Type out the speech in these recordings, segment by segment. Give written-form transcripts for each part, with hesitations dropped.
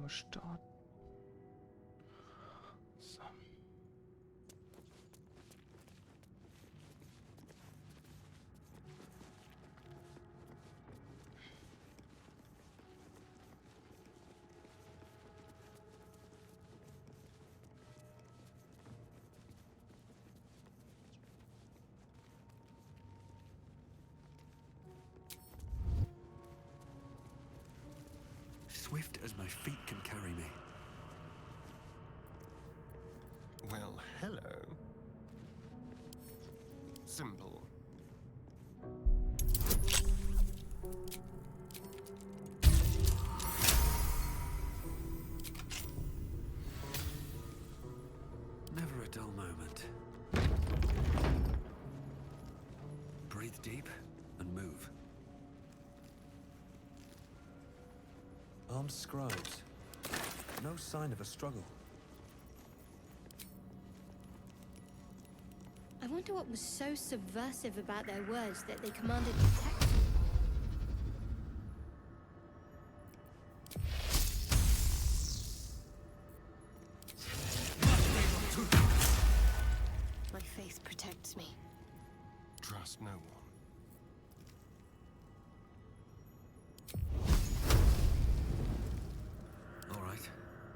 starten. So. Swift as my feet can carry me. Well, hello. Simple. Never a dull moment. Breathe deep and move. Armed scribes. No sign of a struggle. I wonder what was so subversive about their words that they commanded protection. My faith protects me. Trust no one. All right.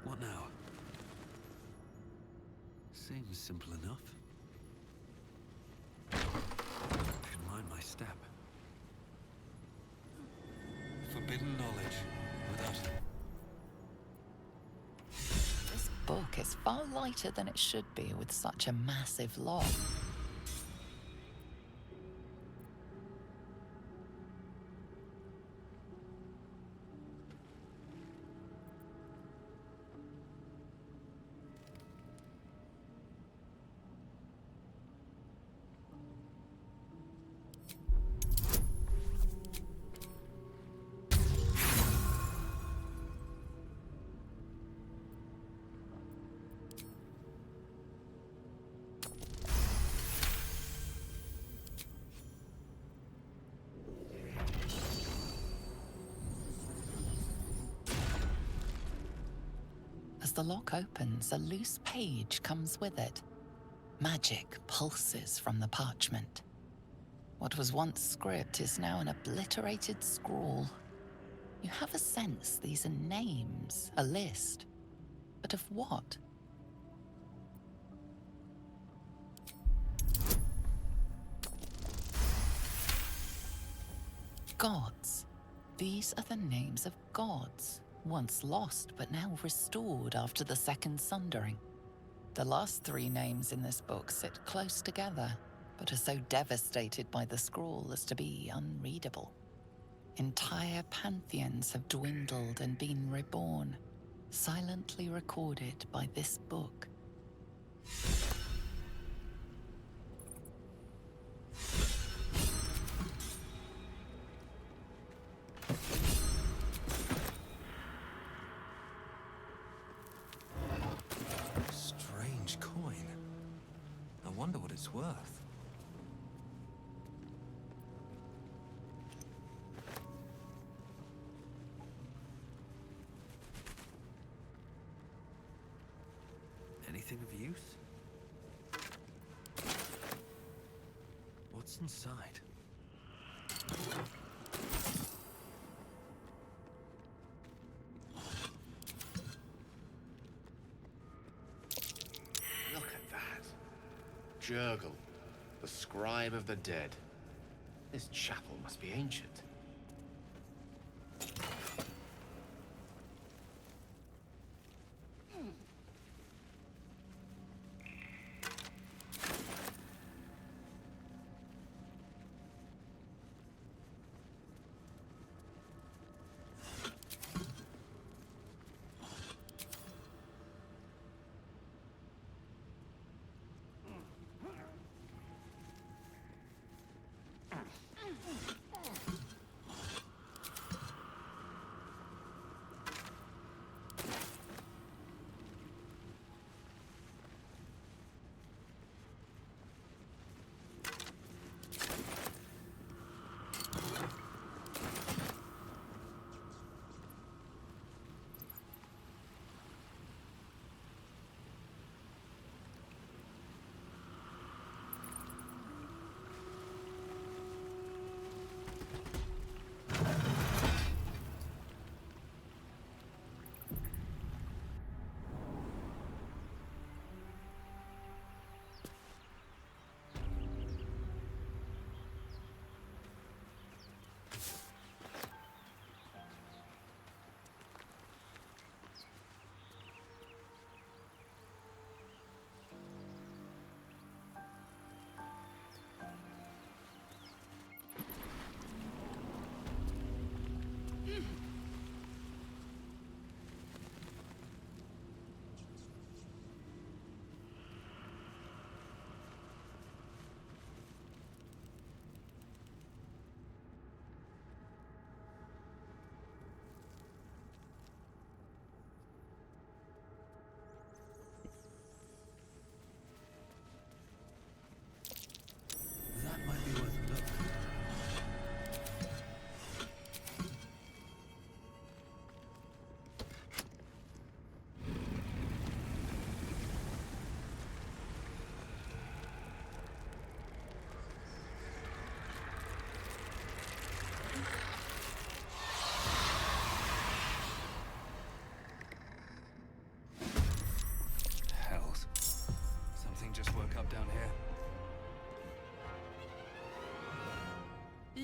What now? Seems simple enough. Should mind my step. Forbidden knowledge. Without This book is far lighter than it should be with such a massive log. As the lock opens, a loose page comes with it. Magic pulses from the parchment. What was once script is now an obliterated scrawl. You have a sense these are names, a list. But of what? Gods. These are the names of gods, once lost but now restored after the Second Sundering. The last three names in this book sit close together, but are so devastated by the scrawl as to be unreadable. Entire pantheons have dwindled and been reborn, silently recorded by this book. strange coin. I wonder what it's worth. Anything of use? What's inside? Look at that. Jurgle, the scribe of the dead. This chapel must be ancient.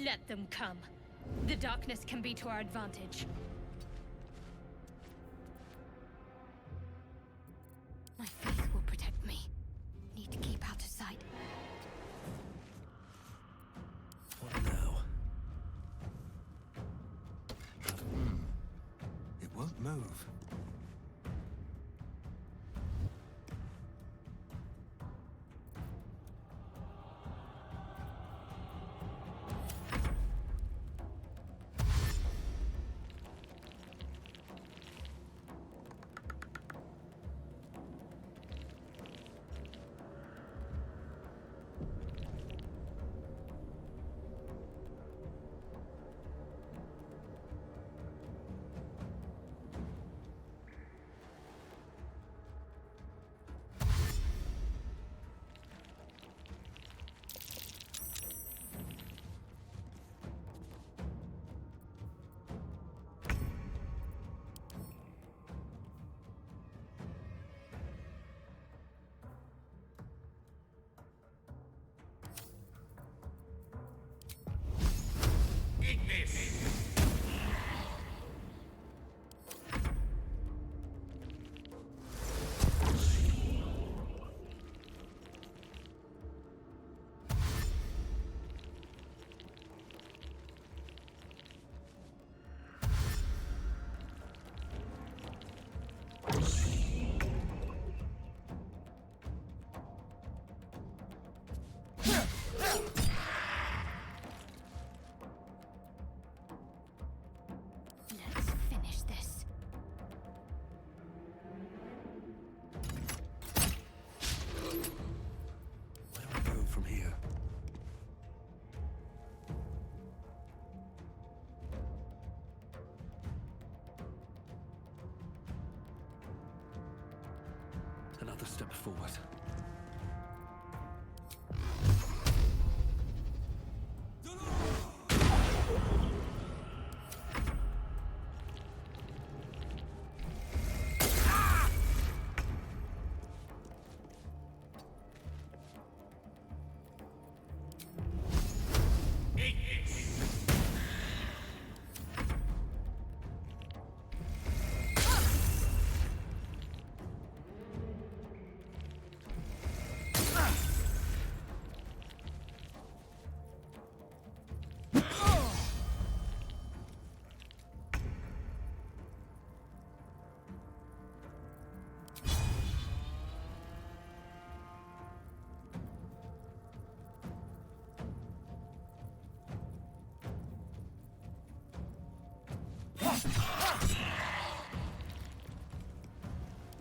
Let them come. The darkness can be to our advantage. My faith will protect me. Need to keep out of sight. What now? It won't move. Let's finish this. Where do I go from here? Another step forward.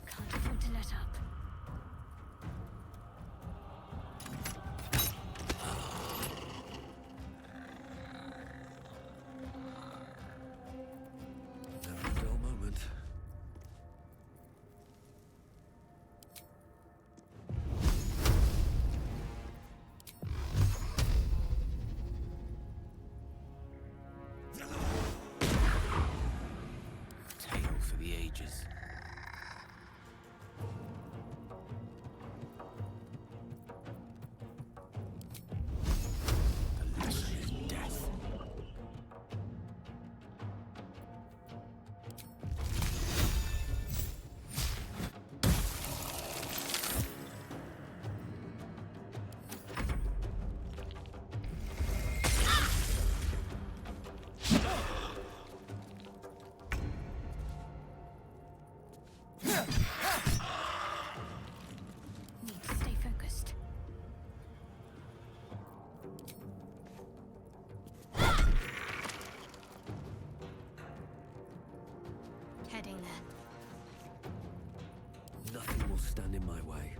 Can't afford to let up. Never a dull moment. Tale for the ages. The lesson is death. Need to stay focused. Heading there. Nothing will stand in my way.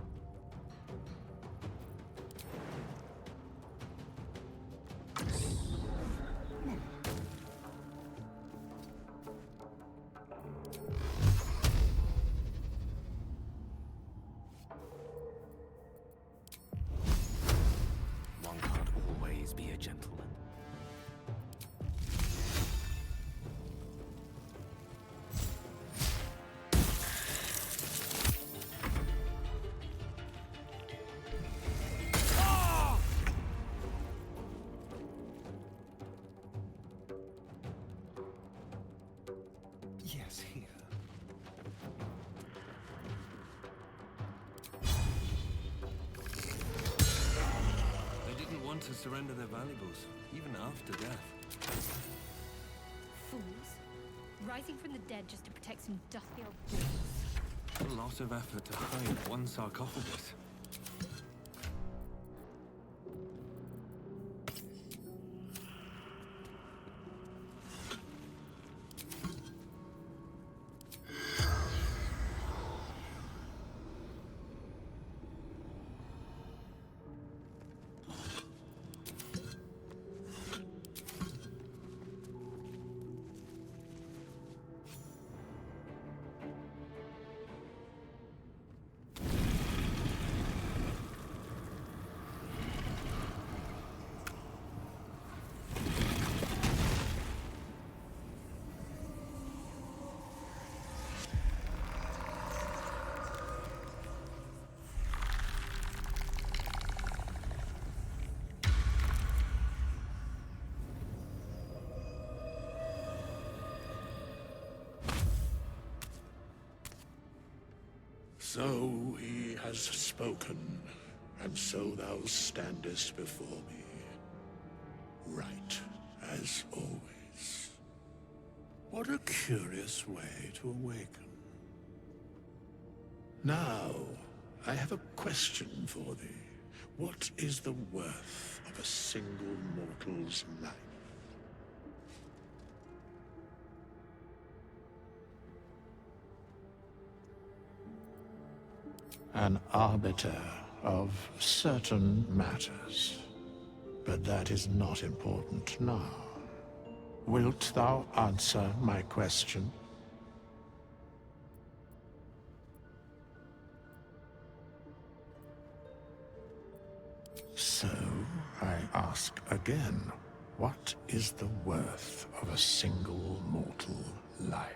One can't always be a gentleman. want to surrender their valuables, even after death. Fools. Rising from the dead just to protect some dusty old balls. A lot of effort to hide one sarcophagus. So he has spoken, and so thou standest before me, right as always. What a curious way to awaken. Now, I have a question for thee. What is the worth of a single mortal's life? An arbiter of certain matters. But that is not important now. Wilt thou answer my question? So, I ask again, what is the worth of a single mortal life?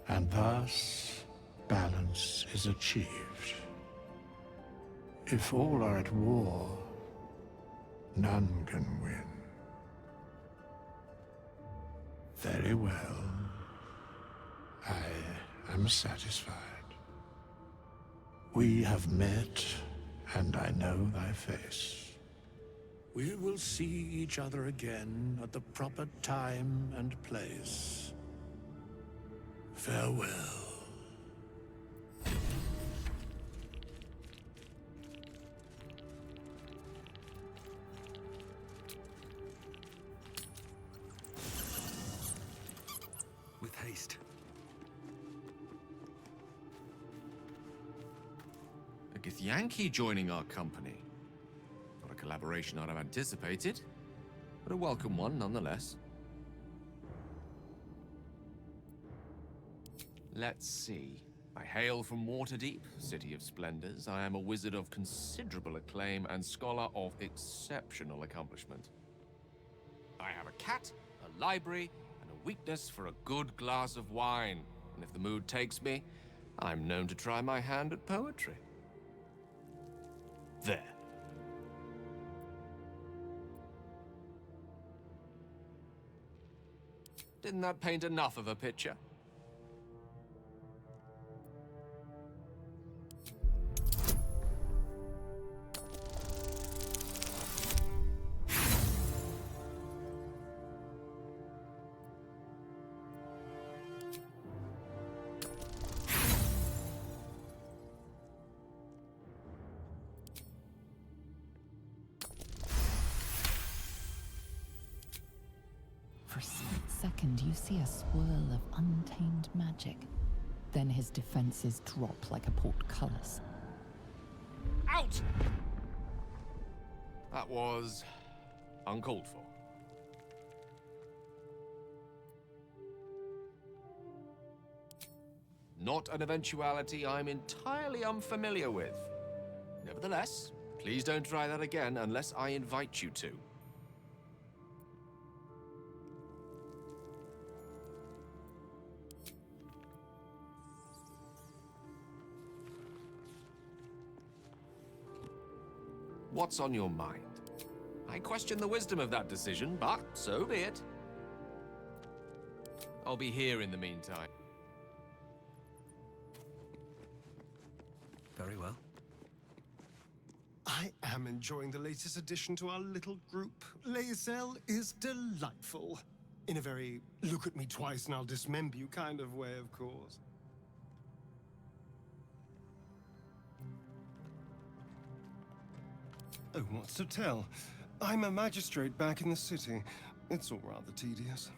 And thus, balance is achieved. If all are at war, none can win. Very well. I am satisfied. We have met, and I know thy face. We will see each other again at the proper time and place. Farewell. With haste. A Githyanki joining our company. Not a collaboration I'd have anticipated, but a welcome one nonetheless. Let's see. I hail from Waterdeep, City of Splendors. I am a wizard of considerable acclaim and scholar of exceptional accomplishment. I have a cat, a library, and a weakness for a good glass of wine. And if the mood takes me, I'm known to try my hand at poetry. There. Didn't that paint enough of a picture? For a split second, you see a swirl of untamed magic. Then his defenses drop like a portcullis. Out! That was uncalled for. Not an eventuality I'm entirely unfamiliar with. Nevertheless, please don't try that again unless I invite you to. what's on your mind. I question the wisdom of that decision, but so be it. I'll be here in the meantime. Very well. I am enjoying the latest addition to our little group. Lae'zel is delightful. In a very look at me twice and I'll dismember you kind of way, of course. Oh, what's to tell? I'm a magistrate back in the city. It's all rather tedious.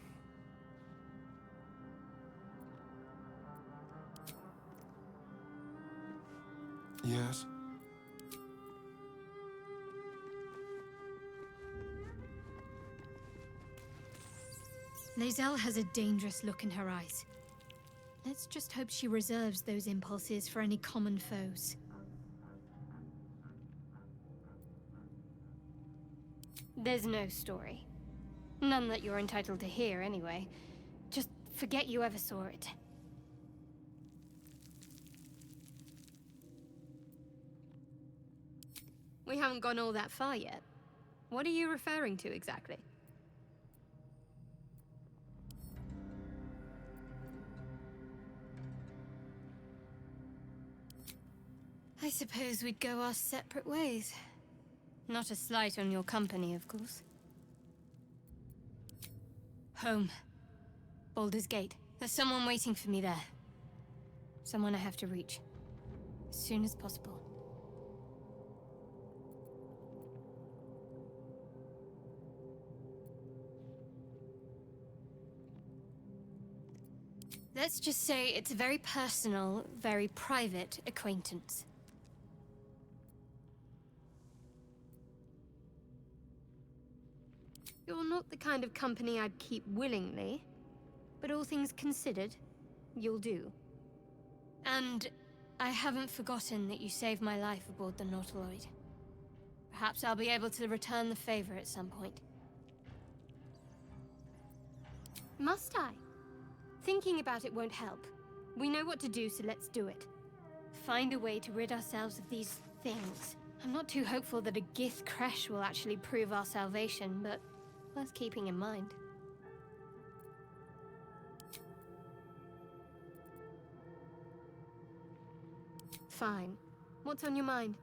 Yes? Lae'zel has a dangerous look in her eyes. Let's just hope she reserves those impulses for any common foes. There's no story. None that you're entitled to hear, anyway. Just forget you ever saw it. We haven't gone all that far yet. What are you referring to exactly? I suppose we'd go our separate ways. Not a slight on your company, of course. Home. Baldur's Gate. There's someone waiting for me there. Someone I have to reach. As soon as possible. Let's just say it's a very personal, very private acquaintance. You're not the kind of company I'd keep willingly, but all things considered, you'll do. And I haven't forgotten that you saved my life aboard the Nautiloid. Perhaps I'll be able to return the favor at some point. Must I? Thinking about it won't help. We know what to do, so let's do it. Find a way to rid ourselves of these things. I'm not too hopeful that a Gith crash will actually prove our salvation, but worth keeping in mind. Fine. What's on your mind?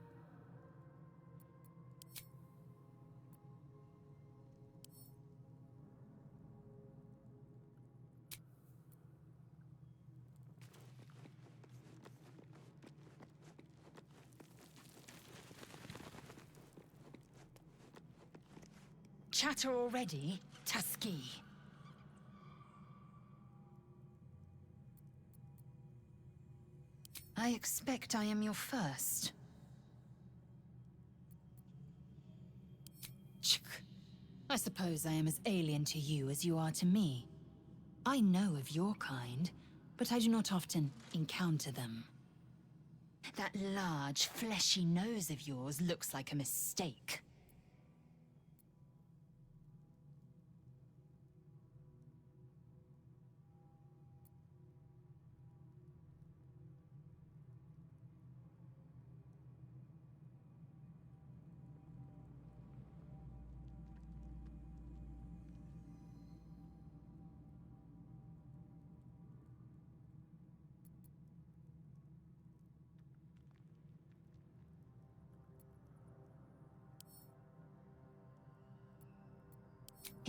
Chatter already, Tusky? I expect I am your first. I suppose I am as alien to you as you are to me. I know of your kind, but I do not often encounter them. That large, fleshy nose of yours looks like a mistake.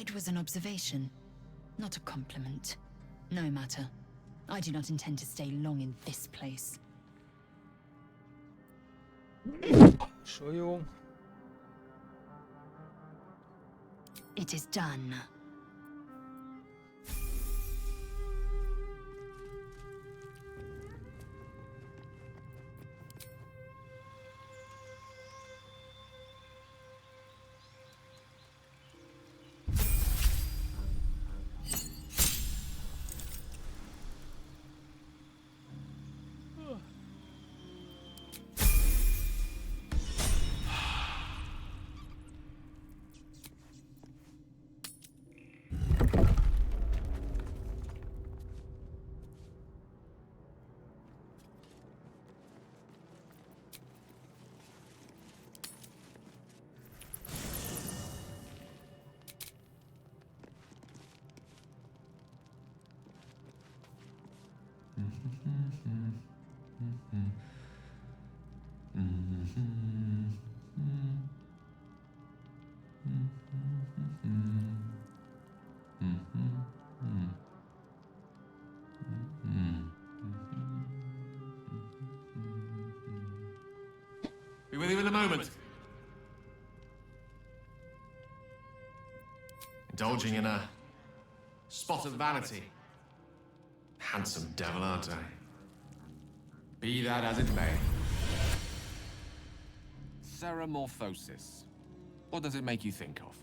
It was an observation, not a compliment. No matter. I do not intend to stay long in this place. Entschuldigung. It is done. Be with you in a moment. Indulging in a spot of vanity. Handsome devil, aren't I? Be that as it may. Ceramorphosis. What does it make you think of?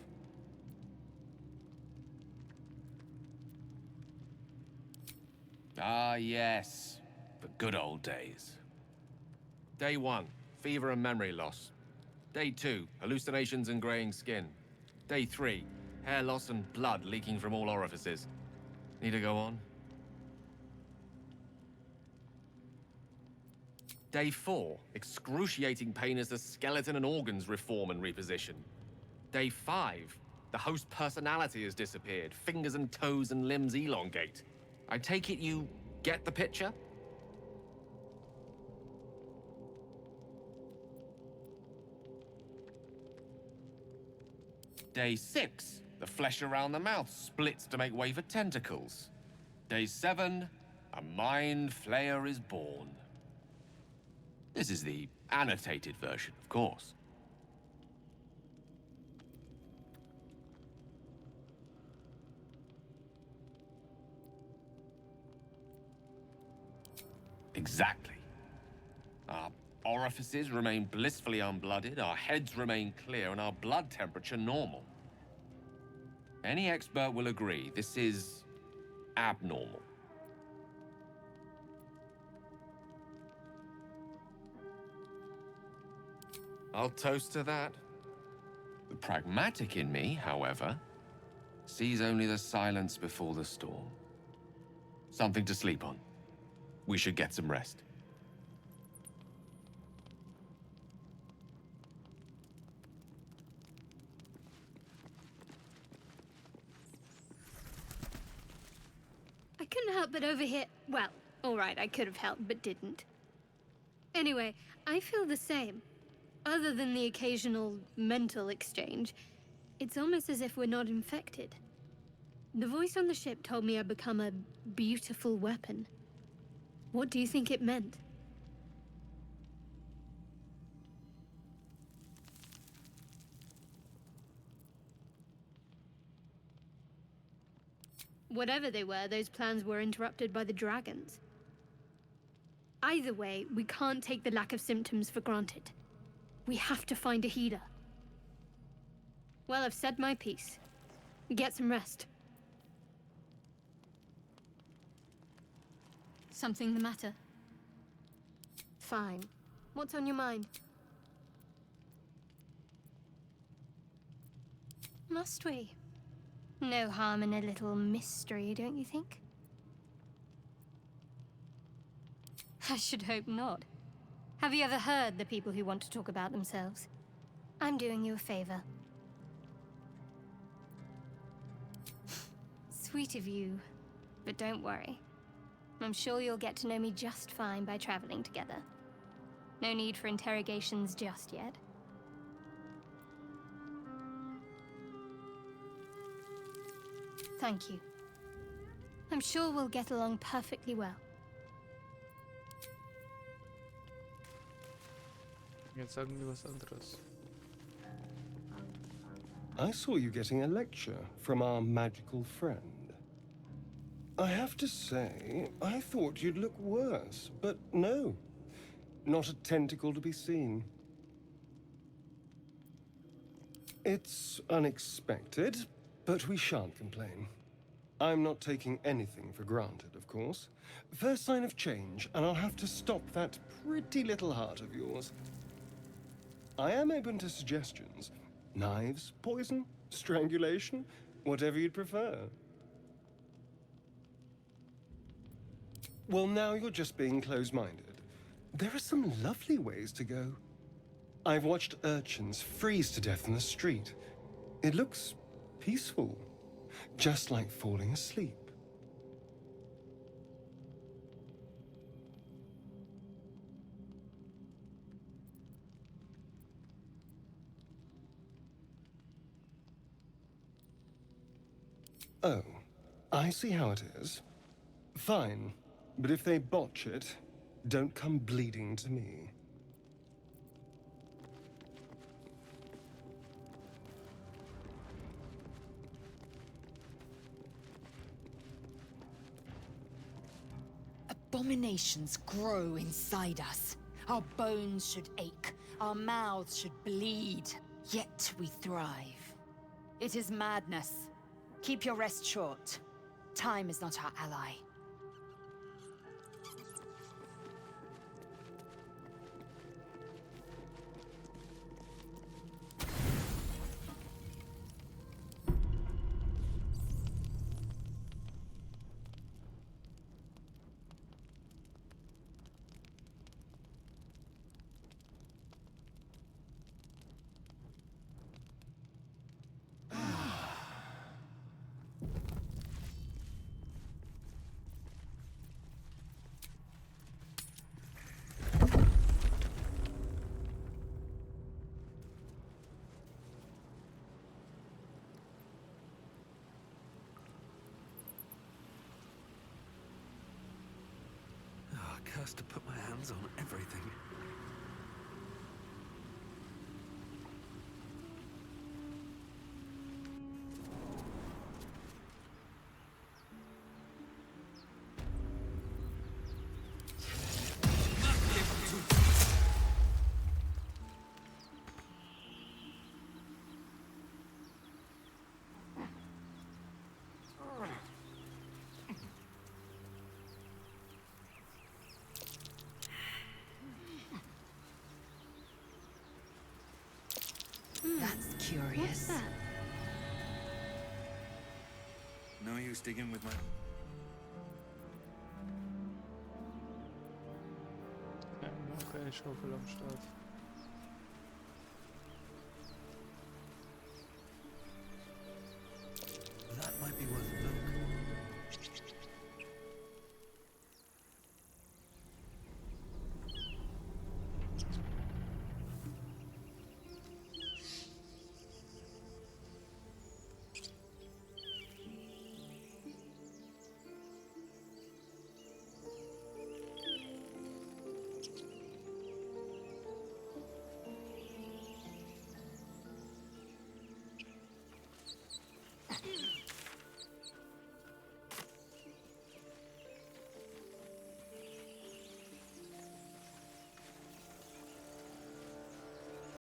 Ah, yes. The good old days. Day 1, fever and memory loss. Day 2, hallucinations and graying skin. Day 3, hair loss and blood leaking from all orifices. Need to go on? Day 4, excruciating pain as the skeleton and organs reform and reposition. Day 5, the host personality has disappeared. Fingers and toes and limbs elongate. I take it you get the picture? Day 6, the flesh around the mouth splits to make way for tentacles. Day 7, a mind flayer is born. This is the annotated version, of course. Exactly. Our orifices remain blissfully unblooded, our heads remain clear, and our blood temperature normal. Any expert will agree this is abnormal. I'll toast to that. The pragmatic in me, however, sees only the silence before the storm. Something to sleep on. We should get some rest. I couldn't help but overhear. Well, all right, I could have helped, but didn't. Anyway, I feel the same. Other than the occasional mental exchange, it's almost as if we're not infected. The voice on the ship told me I'd become a beautiful weapon. What do you think it meant? Whatever they were, those plans were interrupted by the dragons. Either way, we can't take the lack of symptoms for granted. We have to find a healer. Well, I've said my piece. Get some rest. Something the matter? Fine. What's on your mind? Must we? No harm in a little mystery, don't you think? I should hope not. Have you ever heard the people who want to talk about themselves? I'm doing you a favor. Sweet of you, but don't worry. I'm sure you'll get to know me just fine by traveling together. No need for interrogations just yet. Thank you. I'm sure we'll get along perfectly well. I saw you getting a lecture from our magical friend. I have to say, I thought you'd look worse, but no. Not a tentacle to be seen. It's unexpected, but we shan't complain. I'm not taking anything for granted, of course. First sign of change, and I'll have to stop that pretty little heart of yours. I am open to suggestions. Knives, poison, strangulation, whatever you'd prefer. Well, now you're just being close-minded. There are some lovely ways to go. I've watched urchins freeze to death in the street. It looks peaceful, just like falling asleep. Oh, I see how it is. Fine, but if they botch it, don't come bleeding to me. Abominations grow inside us. Our bones should ache, our mouths should bleed, yet we thrive. It is madness. Keep your rest short. Time is not our ally. Oh, cursed to put my hands on everything. That's curious. What's that? No use digging with my... Ja, noch keine Schaufel am Start.